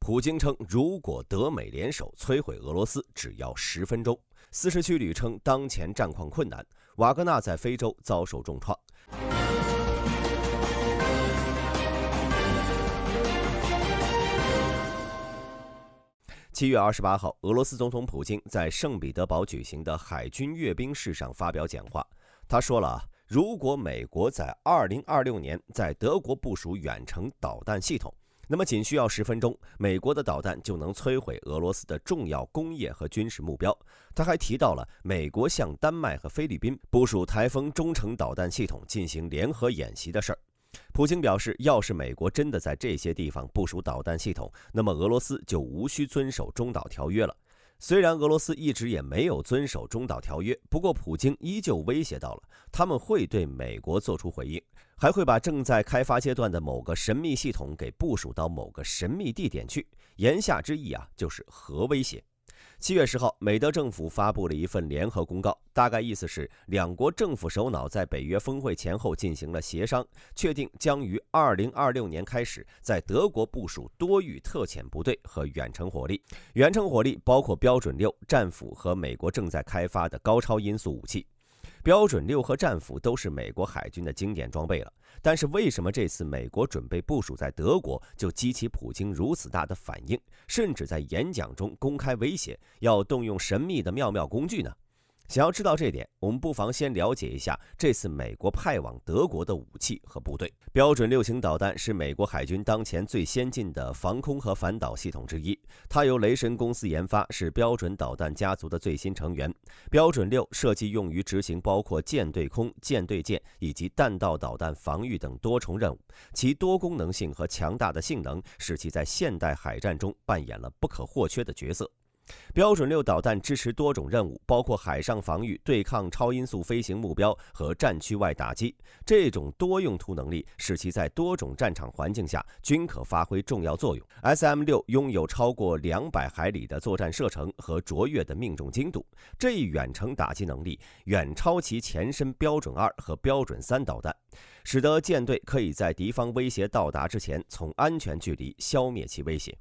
普京称，如果德美联手摧毁俄罗斯，只要10分钟。斯什区旅称，当前战况困难，瓦格纳在非洲遭受重创。7月28号，俄罗斯总统普京在圣彼得堡举行的海军阅兵式上发表讲话。他说了，如果美国在2026年在德国部署远程导弹系统，那么仅需要10分钟，美国的导弹就能摧毁俄罗斯的重要工业和军事目标。他还提到了美国向丹麦和菲律宾部署台风中程导弹系统进行联合演习的事儿。普京表示，要是美国真的在这些地方部署导弹系统，那么俄罗斯就无需遵守中导条约了。虽然俄罗斯一直也没有遵守中导条约，不过普京依旧威胁到了他们会对美国做出回应，还会把正在开发阶段的某个神秘系统给部署到某个神秘地点去。言下之意就是核威胁。7月10号，美德政府发布了一份联合公告，大概意思是两国政府首脑在北约峰会前后进行了协商，确定将于2026年开始在德国部署多域特遣部队和远程火力。远程火力包括标准6、战斧和美国正在开发的高超音速武器。标准6和战斧都是美国海军的经典装备了，但是为什么这次美国准备部署在德国就激起普京如此大的反应，甚至在演讲中公开威胁要动用神秘的妙妙工具呢？想要知道这点，我们不妨先了解一下这次美国派往德国的武器和部队。标准6型导弹是美国海军当前最先进的防空和反导系统之一，它由雷神公司研发，是标准导弹家族的最新成员。标准6设计用于执行包括舰对空、舰对舰以及弹道导弹防御等多重任务，其多功能性和强大的性能使其在现代海战中扮演了不可或缺的角色。标准6导弹支持多种任务，包括海上防御、对抗超音速飞行目标和战区外打击。这种多用途能力使其在多种战场环境下均可发挥重要作用。SM-6 拥有超过200海里的作战射程和卓越的命中精度，这一远程打击能力远超其前身标准2和标准3导弹，使得舰队可以在敌方威胁到达之前从安全距离消灭其威胁。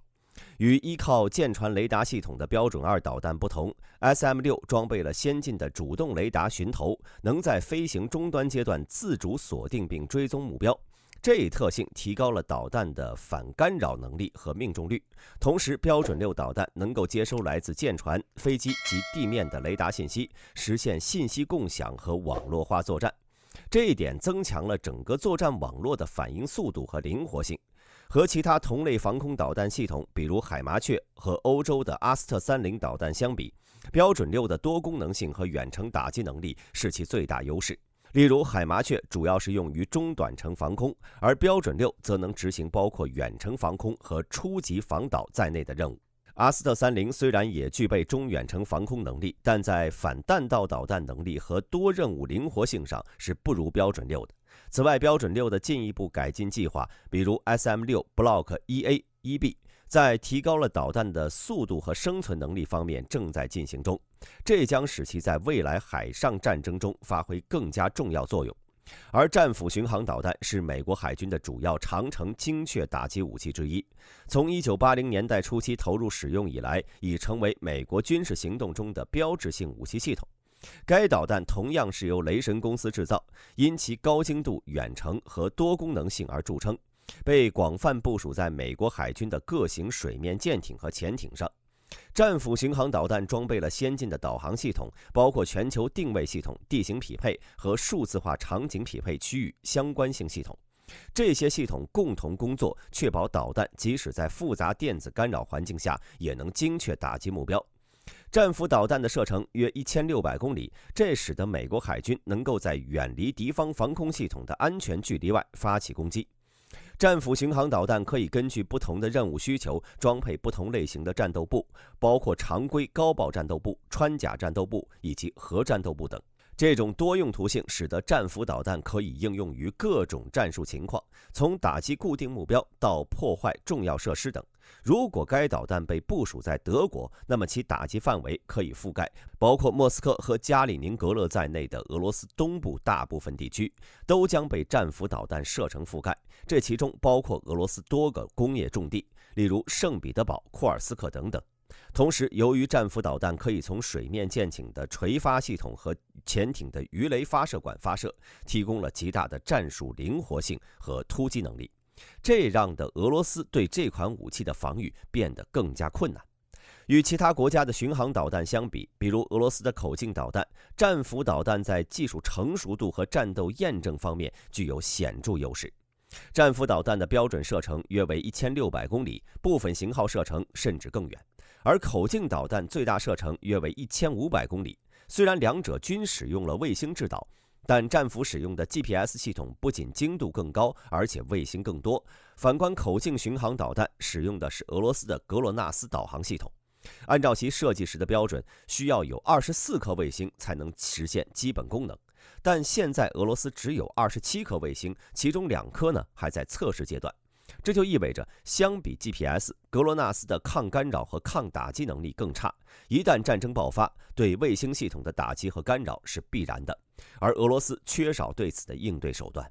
与依靠舰船雷达系统的标准2导弹不同， SM-6 装备了先进的主动雷达寻头，能在飞行终端阶段自主锁定并追踪目标。这一特性提高了导弹的反干扰能力和命中率。同时，标准6导弹能够接收来自舰船、飞机及地面的雷达信息，实现信息共享和网络化作战。这一点增强了整个作战网络的反应速度和灵活性。和其他同类防空导弹系统，比如海麻雀和欧洲的阿斯特30导弹相比，标准6的多功能性和远程打击能力是其最大优势。例如，海麻雀主要是用于中短程防空，而标准6则能执行包括远程防空和初级防导在内的任务。阿斯特30虽然也具备中远程防空能力，但在反弹道导弹能力和多任务灵活性上是不如标准6的。此外，标准6的进一步改进计划，比如 SM-6 Block 1A、1B， 在提高了导弹的速度和生存能力方面正在进行中，这将使其在未来海上战争中发挥更加重要作用。而战斧巡航导弹是美国海军的主要长程精确打击武器之一，从1980年代初期投入使用以来，已成为美国军事行动中的标志性武器系统。该导弹同样是由雷神公司制造，因其高精度、远程和多功能性而著称，被广泛部署在美国海军的各型水面舰艇和潜艇上。战斧巡航导弹装备了先进的导航系统，包括全球定位系统、地形匹配和数字化场景匹配区域相关性系统。这些系统共同工作，确保导弹即使在复杂电子干扰环境下，也能精确打击目标。战斧导弹的射程约1600公里，这使得美国海军能够在远离敌方防空系统的安全距离外发起攻击。战斧巡航导弹可以根据不同的任务需求装配不同类型的战斗部，包括常规高爆战斗部、穿甲战斗部以及核战斗部等。这种多用途性使得战斧导弹可以应用于各种战术情况，从打击固定目标到破坏重要设施等。如果该导弹被部署在德国，那么其打击范围可以覆盖包括莫斯科和加里宁格勒在内的俄罗斯东部大部分地区，都将被战斧导弹射程覆盖，这其中包括俄罗斯多个工业重地。例如圣彼得堡、库尔斯克等等。同时，由于战斧导弹可以从水面舰艇的垂发系统和潜艇的鱼雷发射管发射，提供了极大的战术灵活性和突击能力，这让俄罗斯对这款武器的防御变得更加困难。与其他国家的巡航导弹相比，比如俄罗斯的口径导弹，战斧导弹在技术成熟度和战斗验证方面具有显著优势。战斧导弹的标准射程约为1600公里，部分型号射程甚至更远，而口径导弹最大射程约为1500公里。虽然两者均使用了卫星制导，但战斧使用的 GPS 系统不仅精度更高，而且卫星更多。反观口径巡航导弹使用的是俄罗斯的格洛纳斯导航系统，按照其设计时的标准，需要有24颗卫星才能实现基本功能。但现在俄罗斯只有27颗卫星，其中2颗呢还在测试阶段。这就意味着，相比 GPS， 格罗纳斯的抗干扰和抗打击能力更差。一旦战争爆发，对卫星系统的打击和干扰是必然的，而俄罗斯缺少对此的应对手段。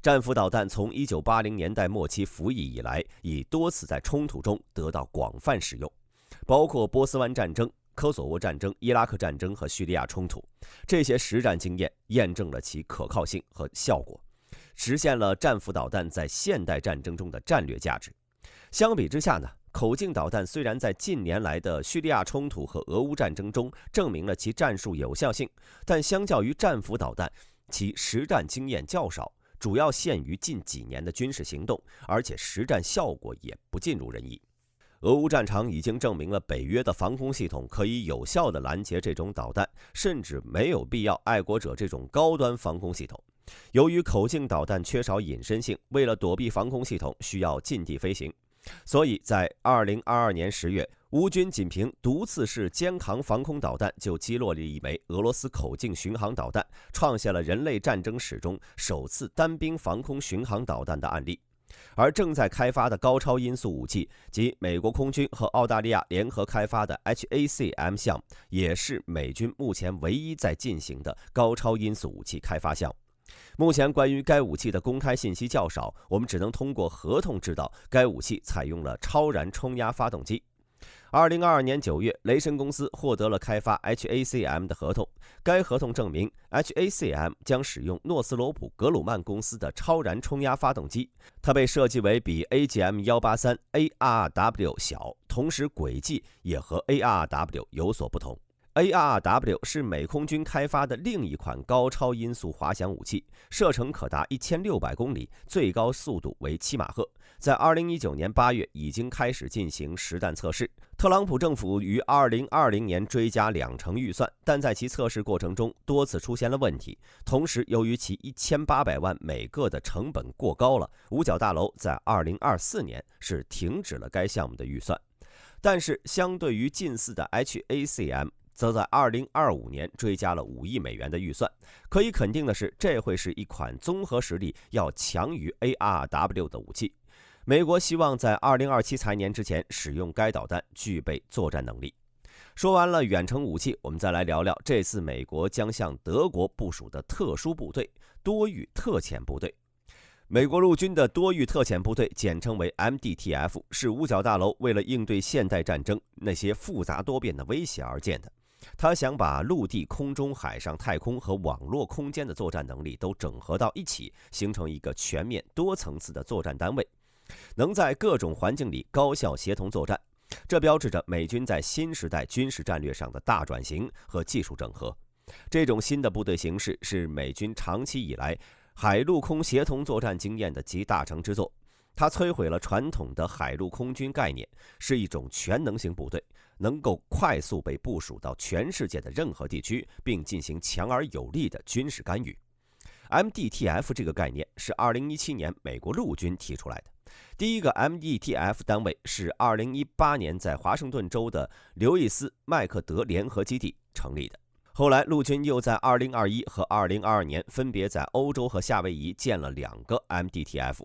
战斧导弹从1980年代末期服役以来，已多次在冲突中得到广泛使用，包括波斯湾战争、科索沃战争、伊拉克战争和叙利亚冲突。这些实战经验验证了其可靠性和效果，实现了战斧导弹在现代战争中的战略价值。相比之下呢，口径导弹虽然在近年来的叙利亚冲突和俄乌战争中证明了其战术有效性，但相较于战斧导弹，其实战经验较少，主要限于近几年的军事行动，而且实战效果也不尽如人意。俄乌战场已经证明了北约的防空系统可以有效地拦截这种导弹，甚至没有必要爱国者这种高端防空系统。由于口径导弹缺少隐身性，为了躲避防空系统需要近地飞行，所以在2022年10月，乌军仅凭毒刺式肩扛防空导弹就击落了一枚俄罗斯口径巡航导弹，创下了人类战争史中首次单兵防空巡航导弹的案例。而正在开发的高超音速武器及美国空军和澳大利亚联合开发的 HACM 项目，也是美军目前唯一在进行的高超音速武器开发项目。目前关于该武器的公开信息较少，我们只能通过合同知道该武器采用了超燃冲压发动机。2022年9月，雷神公司获得了开发 HACM 的合同。该合同证明 HACM 将使用诺斯罗普格鲁曼公司的超燃冲压发动机，它被设计为比 AGM-183 ARRW 小，同时轨迹也和 ARRW 有所不同。ARRW 是美空军开发的另一款高超音速滑翔武器，射程可达1600公里，最高速度为7马赫。在2019年8月已经开始进行实弹测试。特朗普政府于2020年追加2成预算，但在其测试过程中多次出现了问题。同时，由于其1800万每个的成本过高了，五角大楼在2024年是停止了该项目的预算。但是，相对于近似的 HACM，则在2025年追加了5亿美元的预算。可以肯定的是，这会是一款综合实力要强于 ARRW 的武器。美国希望在2027财年之前使用该导弹，具备作战能力。说完了远程武器，我们再来聊聊这次美国将向德国部署的特殊部队——多域特遣部队。美国陆军的多域特遣部队简称为 MDTF， 是五角大楼为了应对现代战争那些复杂多变的威胁而建的。他想把陆地、空中、海上、太空和网络空间的作战能力都整合到一起，形成一个全面多层次的作战单位，能在各种环境里高效协同作战。这标志着美军在新时代军事战略上的大转型和技术整合。这种新的部队形式是美军长期以来海陆空协同作战经验的集大成之作。它摧毁了传统的海陆空军概念，是一种全能型部队，能够快速被部署到全世界的任何地区，并进行强而有力的军事干预。MDTF 这个概念是2017年美国陆军提出来的。第一个 MDTF 单位是2018年在华盛顿州的刘易斯·麦克德联合基地成立的。后来陆军又在2021和2022年分别在欧洲和夏威夷建了2个 MDTF。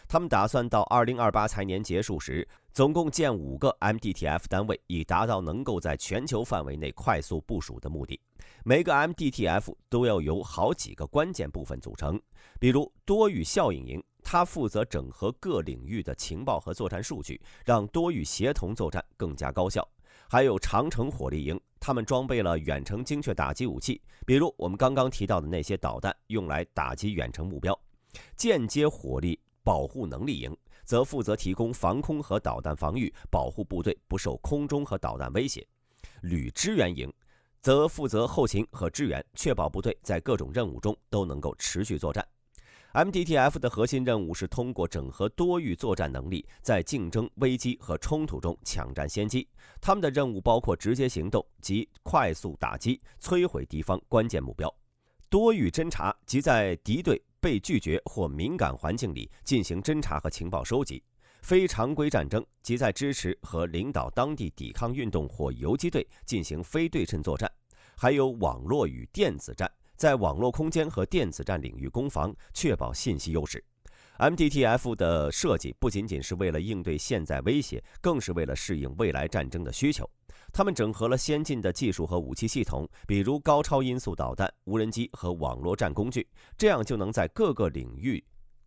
他们打算到2028财年结束时，总共建5个 MDTF 单位，以达到能够在全球范围内快速部署的目的。每个 MDTF 都要由好几个关键部分组成，比如多域效应营，他负责整合各领域的情报和作战数据，让多域协同作战更加高效。还有长城火力营，他们装备了远程精确打击武器，比如我们刚刚提到的那些导弹，用来打击远程目标。间接火力保护能力营则负责提供防空和导弹防御，保护部队不受空中和导弹威胁。旅支援营则负责后勤和支援，确保部队在各种任务中都能够持续作战。MDTF 的核心任务是通过整合多域作战能力，在竞争、危机和冲突中抢占先机。他们的任务包括直接行动及快速打击、摧毁敌方关键目标。多域侦察即在敌对被拒绝或敏感环境里进行侦察和情报收集。非常规战争即在支持和领导当地抵抗运动或游击队进行非对称作战。还有网络与电子战，在网络空间和电子战领域攻防，确保信息优势。MDTF 的设计不仅仅是为了应对现在威胁，更是为了适应未来战争的需求。他们整合了先进的技术和武器系统，比如高超音速导弹、无人机和网络战工具，这样就能在各个领域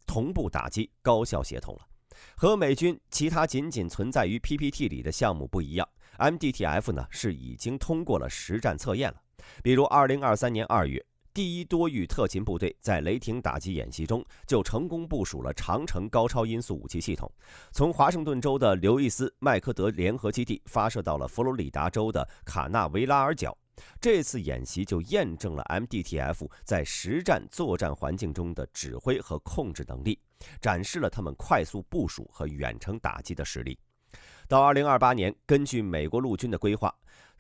同步打击，高效协同了。和美军其他仅仅存在于 PPT 里的项目不一样， MDTF 呢是已经通过了实战测验了。比如2023年2月，第一多域特勤部队在雷霆打击演习中就成功部署了长城高超音速武器系统，从华盛顿州的刘易斯麦科德联合基地发射到了佛罗里达州的卡纳维拉尔角。这次演习就验证了 MDTF 在实战作战环境中的指挥和控制能力，展示了他们快速部署和远程打击的实力。到2028年，根据美国陆军的规划，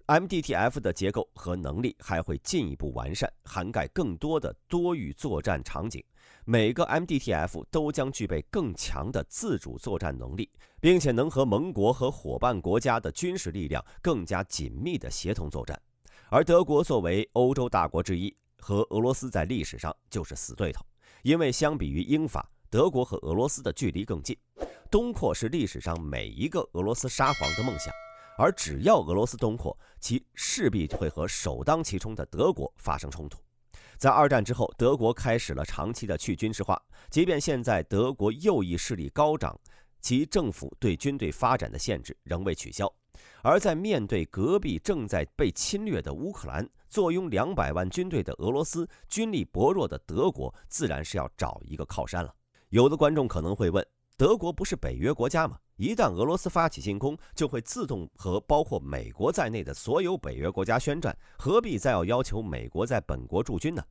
MDTF 的结构和能力还会进一步完善，涵盖更多的多域作战场景。每个 MDTF 都将具备更强的自主作战能力，并且能和盟国和伙伴国家的军事力量更加紧密地协同作战。而德国作为欧洲大国之一，和俄罗斯在历史上就是死对头，因为相比于英法，德国和俄罗斯的距离更近。东扩是历史上每一个俄罗斯沙皇的梦想，而只要俄罗斯东扩，其势必会和首当其冲的德国发生冲突。在二战之后，德国开始了长期的去军事化，即便现在德国右翼势力高涨，其政府对军队发展的限制仍未取消。而在面对隔壁正在被侵略的乌克兰，坐拥200万军队的俄罗斯，军力薄弱的德国自然是要找一个靠山了。有的观众可能会问，德国不是北约国家吗？一旦俄罗斯发起进攻，就会自动和包括美国在内的所有北约国家宣战，何必再要求美国在本国驻军呢？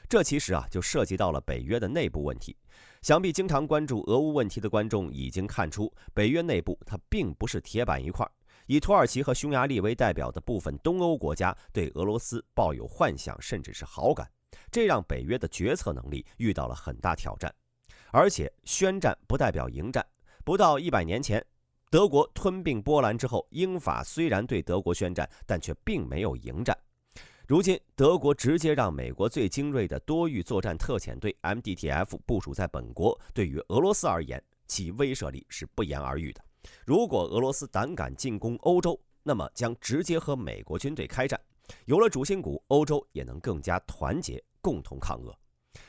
这其实就涉及到了北约的内部问题。想必经常关注俄乌问题的观众已经看出，北约内部它并不是铁板一块。以土耳其和匈牙利为代表的部分东欧国家对俄罗斯抱有幻想甚至是好感，这让北约的决策能力遇到了很大挑战。而且宣战不代表迎战，不到100年前，德国吞并波兰之后，英法虽然对德国宣战，但却并没有迎战。如今德国直接让美国最精锐的多域作战特遣队 MDTF 部署在本国，对于俄罗斯而言，其威慑力是不言而喻的。如果俄罗斯胆敢进攻欧洲，那么将直接和美国军队开战。有了主心骨，欧洲也能更加团结，共同抗俄。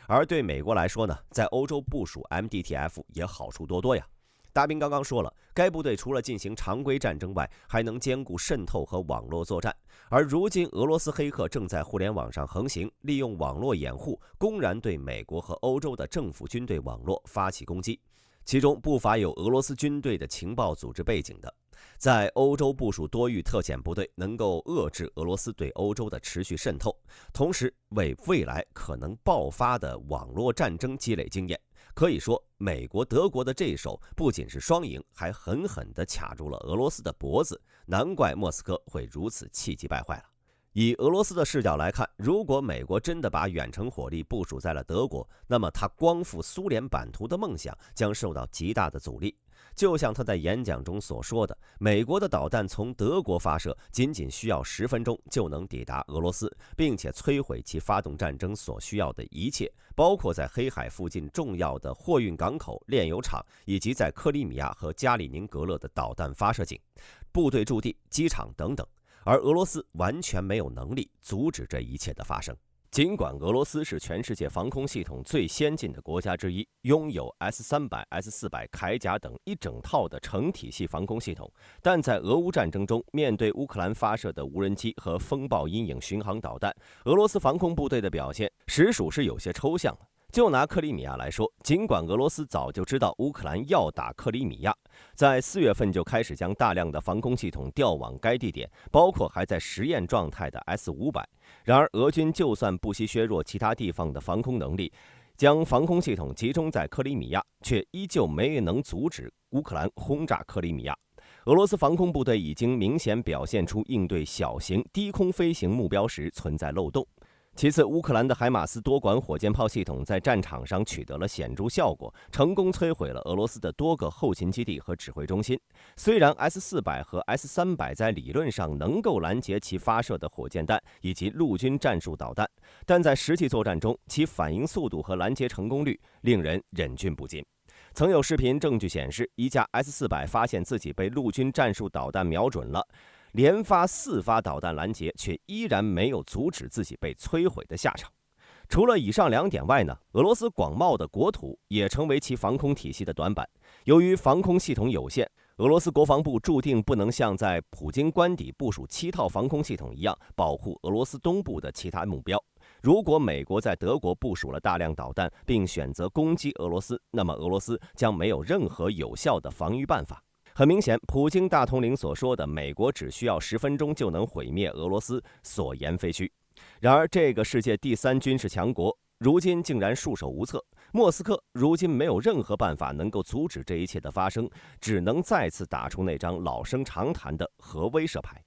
而对美国来说呢，在欧洲部署 MDTF 也好处多多呀。大兵刚刚说了，该部队除了进行常规战争外，还能兼顾渗透和网络作战。而如今俄罗斯黑客正在互联网上横行，利用网络掩护，公然对美国和欧洲的政府军队网络发起攻击。其中不乏有俄罗斯军队的情报组织背景的，在欧洲部署多域特遣部队，能够遏制俄罗斯对欧洲的持续渗透，同时为未来可能爆发的网络战争积累经验。可以说，美国、德国的这一手不仅是双赢，还狠狠地卡住了俄罗斯的脖子，难怪莫斯科会如此气急败坏了。以俄罗斯的视角来看，如果美国真的把远程火力部署在了德国，那么他光复苏联版图的梦想将受到极大的阻力。就像他在演讲中所说的，美国的导弹从德国发射，仅仅需要10分钟就能抵达俄罗斯，并且摧毁其发动战争所需要的一切，包括在黑海附近重要的货运港口、炼油厂，以及在克里米亚和加里宁格勒的导弹发射井、部队驻地、机场等等。而俄罗斯完全没有能力阻止这一切的发生。尽管俄罗斯是全世界防空系统最先进的国家之一，拥有 S-300、S-400、铠甲等一整套的成体系防空系统，但在俄乌战争中，面对乌克兰发射的无人机和风暴阴影巡航导弹，俄罗斯防空部队的表现实属是有些抽象了。就拿克里米亚来说，尽管俄罗斯早就知道乌克兰要打克里米亚，在4月份就开始将大量的防空系统调往该地点，包括还在实验状态的 S-500。然而，俄军就算不惜削弱其他地方的防空能力，将防空系统集中在克里米亚，却依旧没能阻止乌克兰轰炸克里米亚。俄罗斯防空部队已经明显表现出应对小型低空飞行目标时存在漏洞。其次，乌克兰的海马斯多管火箭炮系统在战场上取得了显著效果，成功摧毁了俄罗斯的多个后勤基地和指挥中心。虽然 S-400和 S-300在理论上能够拦截其发射的火箭弹以及陆军战术导弹，但在实际作战中，其反应速度和拦截成功率令人忍俊不禁。曾有视频证据显示，一架 S-400发现自己被陆军战术导弹瞄准了，连发4发导弹拦截，却依然没有阻止自己被摧毁的下场。除了以上2点外呢，俄罗斯广袤的国土也成为其防空体系的短板。由于防空系统有限，俄罗斯国防部注定不能像在普京官邸部署7套防空系统一样保护俄罗斯东部的其他目标。如果美国在德国部署了大量导弹，并选择攻击俄罗斯，那么俄罗斯将没有任何有效的防御办法。很明显，普京大统领所说的美国只需要10分钟就能毁灭俄罗斯所言非虚。然而，这个世界第3军事强国如今竟然束手无策，莫斯科如今没有任何办法能够阻止这一切的发生，只能再次打出那张老生常谈的核威慑牌。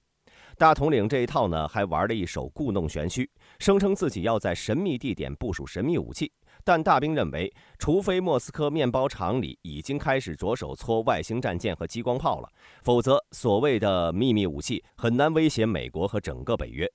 大统领这一套呢，还玩了一手故弄玄虚，声称自己要在神秘地点部署神秘武器。但大兵认为，除非莫斯科面包厂里已经开始着手搓外星战舰和激光炮了，否则所谓的秘密武器很难威胁美国和整个北约。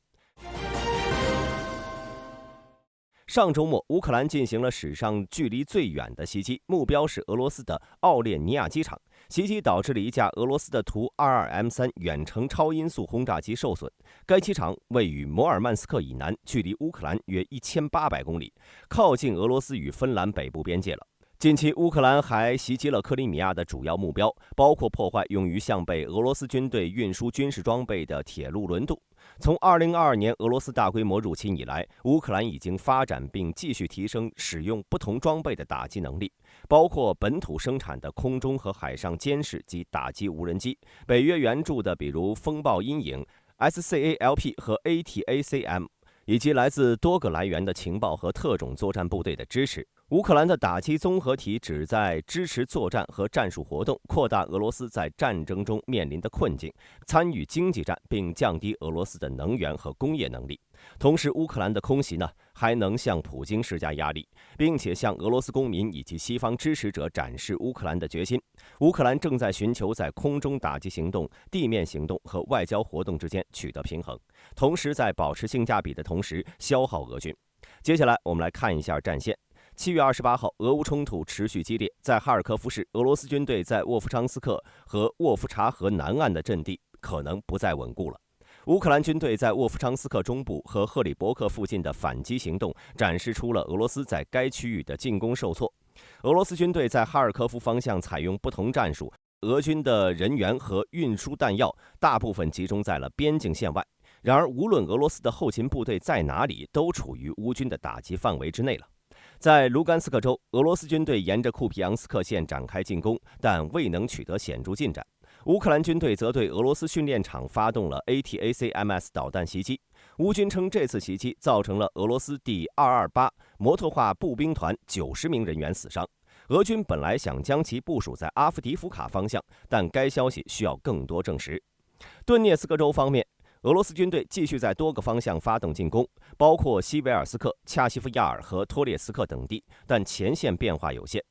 上周末，乌克兰进行了史上距离最远的袭击，目标是俄罗斯的奥列尼亚机场。袭击导致了一架俄罗斯的图 22M3 远程超音速轰炸机受损。该机场位于摩尔曼斯克以南，距离乌克兰约1800公里，靠近俄罗斯与芬兰北部边界了。近期，乌克兰还袭击了克里米亚的主要目标，包括破坏用于向被俄罗斯军队运输军事装备的铁路轮渡。从2022年俄罗斯大规模入侵以来，乌克兰已经发展并继续提升使用不同装备的打击能力，包括本土生产的空中和海上监视及打击无人机，北约援助的比如风暴阴影、SCALP 和 ATACM， 以及来自多个来源的情报和特种作战部队的支持。乌克兰的打击综合体旨在支持作战和战术活动，扩大俄罗斯在战争中面临的困境，参与经济战，并降低俄罗斯的能源和工业能力。同时，乌克兰的空袭呢，还能向普京施加压力，并且向俄罗斯公民以及西方支持者展示乌克兰的决心。乌克兰正在寻求在空中打击行动、地面行动和外交活动之间取得平衡，同时在保持性价比的同时消耗俄军。接下来，我们来看一下战线。7月28号，俄乌冲突持续激烈，在哈尔科夫市，俄罗斯军队在沃夫昌斯克和沃夫查河南岸的阵地可能不再稳固了。乌克兰军队在沃夫昌斯克中部和赫里伯克附近的反击行动，展示出了俄罗斯在该区域的进攻受挫。俄罗斯军队在哈尔科夫方向采用不同战术，俄军的人员和运输弹药大部分集中在了边境线外。然而，无论俄罗斯的后勤部队在哪里，都处于乌军的打击范围之内了。在卢甘斯克州，俄罗斯军队沿着库皮扬斯克线展开进攻，但未能取得显著进展。乌克兰军队则对俄罗斯训练场发动了 ATACMS 导弹袭击。乌军称，这次袭击造成了俄罗斯第228摩托化步兵团90名人员死伤。俄军本来想将其部署在阿夫迪夫卡方向，但该消息需要更多证实。顿涅茨克州方面，俄罗斯军队继续在多个方向发动进攻，包括西维尔斯克、恰西夫亚尔和托列斯克等地，但前线变化有限。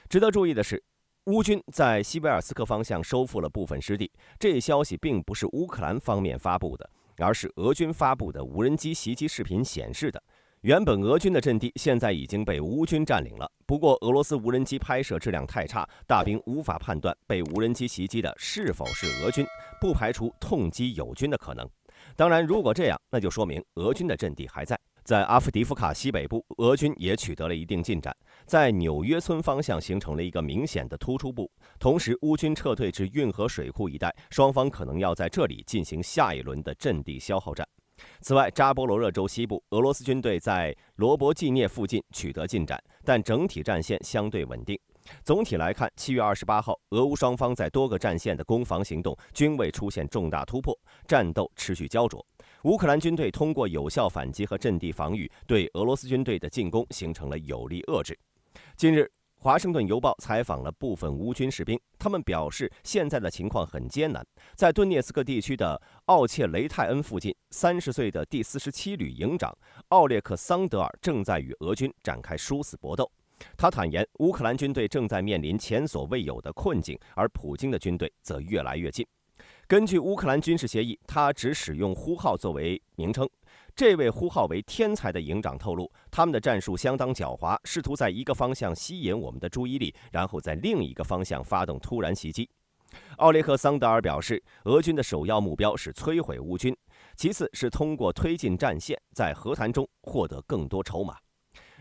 值得注意的是，乌军在西维尔斯克方向收复了部分失地，这一消息并不是乌克兰方面发布的，而是俄军发布的无人机袭击视频显示的。原本俄军的阵地现在已经被乌军占领了，不过俄罗斯无人机拍摄质量太差，大兵无法判断被无人机袭击的是否是俄军，不排除痛击友军的可能。当然，如果这样，那就说明俄军的阵地还在。在阿夫迪夫卡西北部，俄军也取得了一定进展，在纽约村方向形成了一个明显的突出部。同时，乌军撤退至运河水库一带，双方可能要在这里进行下一轮的阵地消耗战。此外，扎波罗热州西部，俄罗斯军队在罗伯季涅附近取得进展，但整体战线相对稳定。总体来看，7月28号，俄乌双方在多个战线的攻防行动均未出现重大突破，战斗持续焦灼。乌克兰军队通过有效反击和阵地防御，对俄罗斯军队的进攻形成了有力遏制。近日，《华盛顿邮报》采访了部分乌军士兵，他们表示现在的情况很艰难。在顿涅茨克地区的奥切雷泰恩附近，30岁的第47旅营长奥列克桑德尔正在与俄军展开殊死搏斗。他坦言，乌克兰军队正在面临前所未有的困境，而普京的军队则越来越近。根据乌克兰军事协议，他只使用呼号作为名称。这位呼号为天才的营长透露，他们的战术相当狡猾，试图在一个方向吸引我们的注意力，然后在另一个方向发动突然袭击。奥列克桑德尔表示，俄军的首要目标是摧毁乌军，其次是通过推进战线，在和谈中获得更多筹码。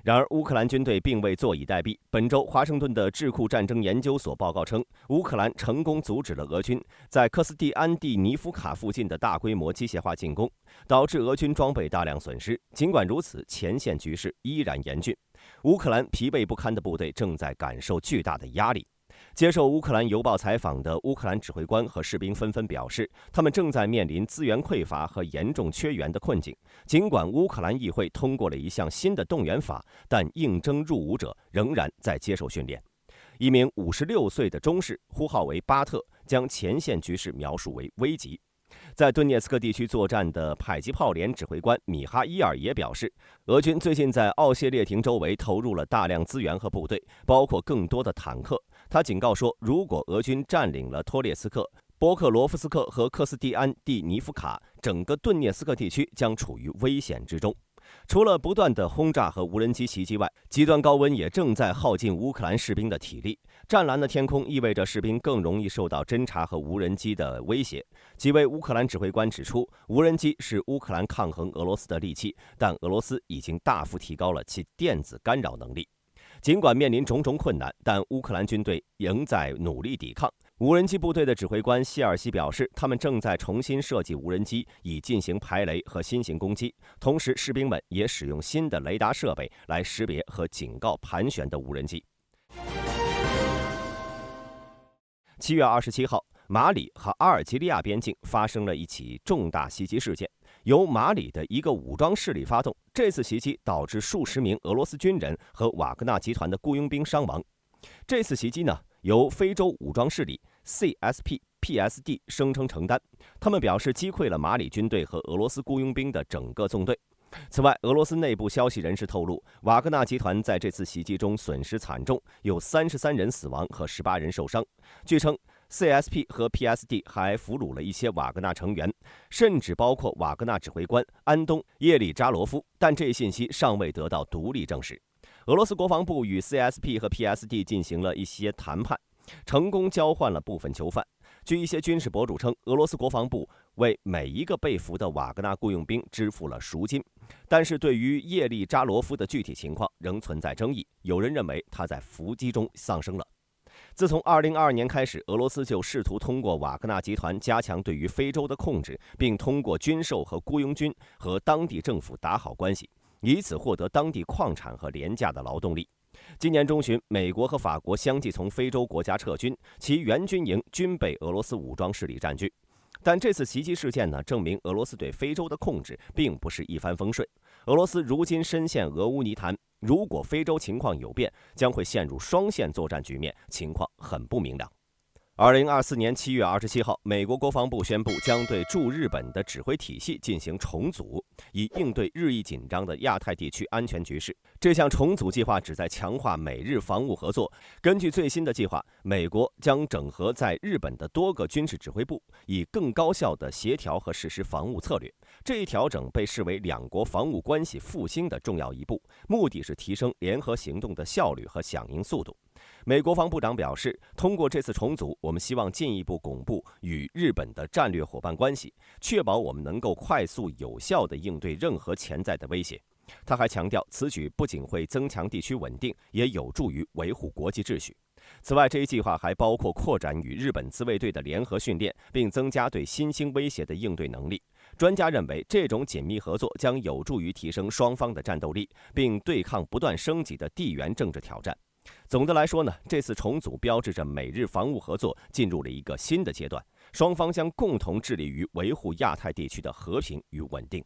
然而，乌克兰军队并未坐以待毙。本周，华盛顿的智库战争研究所报告称，乌克兰成功阻止了俄军在科斯蒂安蒂尼夫卡附近的大规模机械化进攻，导致俄军装备大量损失。尽管如此，前线局势依然严峻，乌克兰疲惫不堪的部队正在感受巨大的压力。接受乌克兰邮报采访的乌克兰指挥官和士兵纷纷表示，他们正在面临资源匮乏和严重缺员的困境。尽管乌克兰议会通过了一项新的动员法，但应征入伍者仍然在接受训练。一名56岁的中士，呼号为巴特，将前线局势描述为危急。在顿涅茨克地区作战的迫击炮连指挥官米哈伊尔也表示，俄军最近在奥谢列廷周围投入了大量资源和部队，包括更多的坦克。他警告说，如果俄军占领了托列斯克、波克罗夫斯克和克斯蒂安蒂尼夫卡，整个顿涅茨克地区将处于危险之中。除了不断的轰炸和无人机袭击外，极端高温也正在耗尽乌克兰士兵的体力。湛蓝的天空意味着士兵更容易受到侦察和无人机的威胁。几位乌克兰指挥官指出，无人机是乌克兰抗衡俄罗斯的利器，但俄罗斯已经大幅提高了其电子干扰能力。尽管面临种种困难，但乌克兰军队仍在努力抵抗。无人机部队的指挥官希尔西表示，他们正在重新设计无人机，以进行排雷和新型攻击。同时，士兵们也使用新的雷达设备来识别和警告盘旋的无人机。7月27号，马里和阿尔及利亚边境发生了一起重大袭击事件，由马里的一个武装势力发动。这次袭击导致数十名俄罗斯军人和瓦格纳集团的雇佣兵伤亡。这次袭击呢，由非洲武装势力 CSP、PSD 声称承担。他们表示击溃了马里军队和俄罗斯雇佣兵的整个纵队。此外，俄罗斯内部消息人士透露，瓦格纳集团在这次袭击中损失惨重，有33人死亡和18人受伤。据称，CSP 和 PSD 还俘虏了一些瓦格纳成员，甚至包括瓦格纳指挥官安东·叶里扎罗夫，但这一信息尚未得到独立证实。俄罗斯国防部与 CSP 和 PSD 进行了一些谈判，成功交换了部分囚犯。据一些军事博主称，俄罗斯国防部为每一个被俘的瓦格纳雇佣兵支付了赎金，但是对于叶利扎罗夫的具体情况仍存在争议。有人认为他在伏击中丧生了。自从2022年开始，俄罗斯就试图通过瓦格纳集团加强对于非洲的控制，并通过军售和雇佣军和当地政府打好关系，以此获得当地矿产和廉价的劳动力。今年中旬，美国和法国相继从非洲国家撤军，其原军营均被俄罗斯武装势力占据。但这次袭击事件呢，证明俄罗斯对非洲的控制并不是一帆风顺。俄罗斯如今深陷俄乌泥潭，如果非洲情况有变，将会陷入双线作战局面，情况很不明朗。2024年7月27号，美国国防部宣布将对驻日本的指挥体系进行重组，以应对日益紧张的亚太地区安全局势。这项重组计划旨在强化美日防务合作。根据最新的计划，美国将整合在日本的多个军事指挥部，以更高效地协调和实施防务策略。这一调整被视为两国防务关系复兴的重要一步，目的是提升联合行动的效率和响应速度。美国防部长表示，通过这次重组，我们希望进一步巩固与日本的战略伙伴关系，确保我们能够快速有效地应对任何潜在的威胁。他还强调，此举不仅会增强地区稳定，也有助于维护国际秩序。此外，这一计划还包括扩展与日本自卫队的联合训练，并增加对新兴威胁的应对能力。专家认为，这种紧密合作将有助于提升双方的战斗力，并对抗不断升级的地缘政治挑战。总的来说呢，这次重组标志着美日防务合作进入了一个新的阶段，双方将共同致力于维护亚太地区的和平与稳定。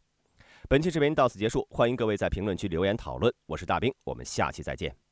本期视频到此结束，欢迎各位在评论区留言讨论。我是大兵，我们下期再见。